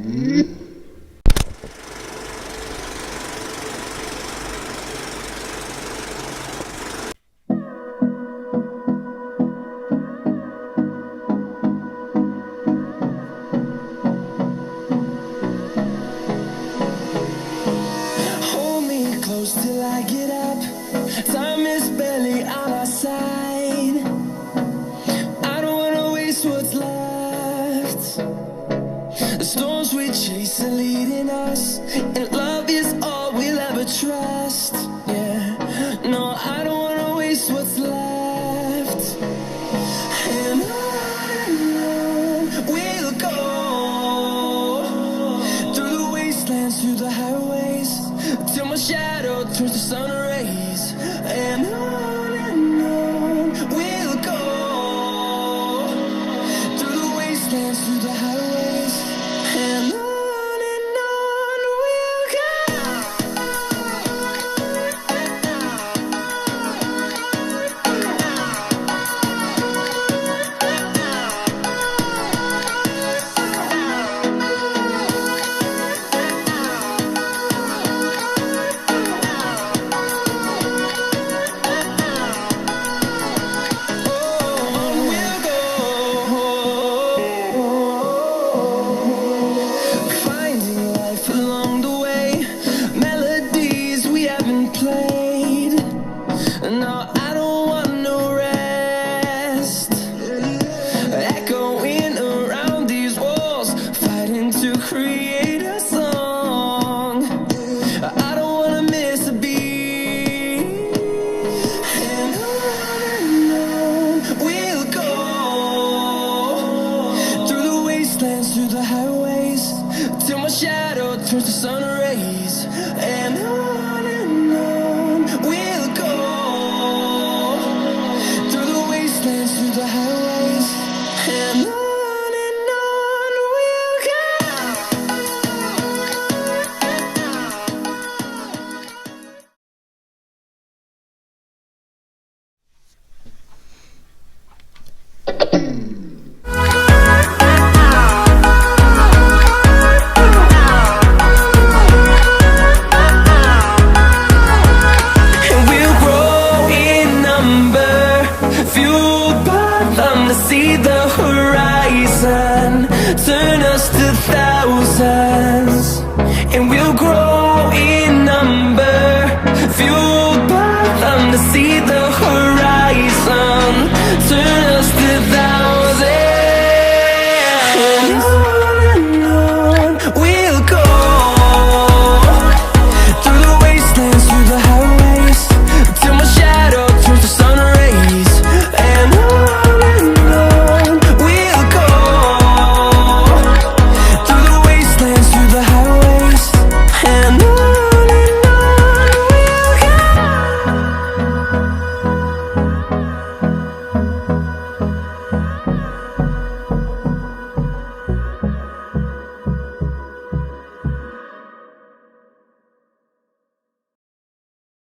Hold me close till I get up. Time is barely on our side. I don't wanna waste what's left. The storms we chase are leading us, and love is all we'll ever trust. Yeah, no, I don't wanna waste what's left. And on we'll go, through the wastelands, through the highways, till my shadow turns to sun rays. And on we'll go, through the wastelands, through the highways, and on we'll played. No, I don't want no rest. Echoing around these walls, fighting to create a song. I don't wanna miss a beat. And on we'll go, through the wastelands, through the highways, till my shadow turns to sun rays. And on we'll go, through the wastelands, through the highways, and on we'll go. See the horizon, turn us to thousands.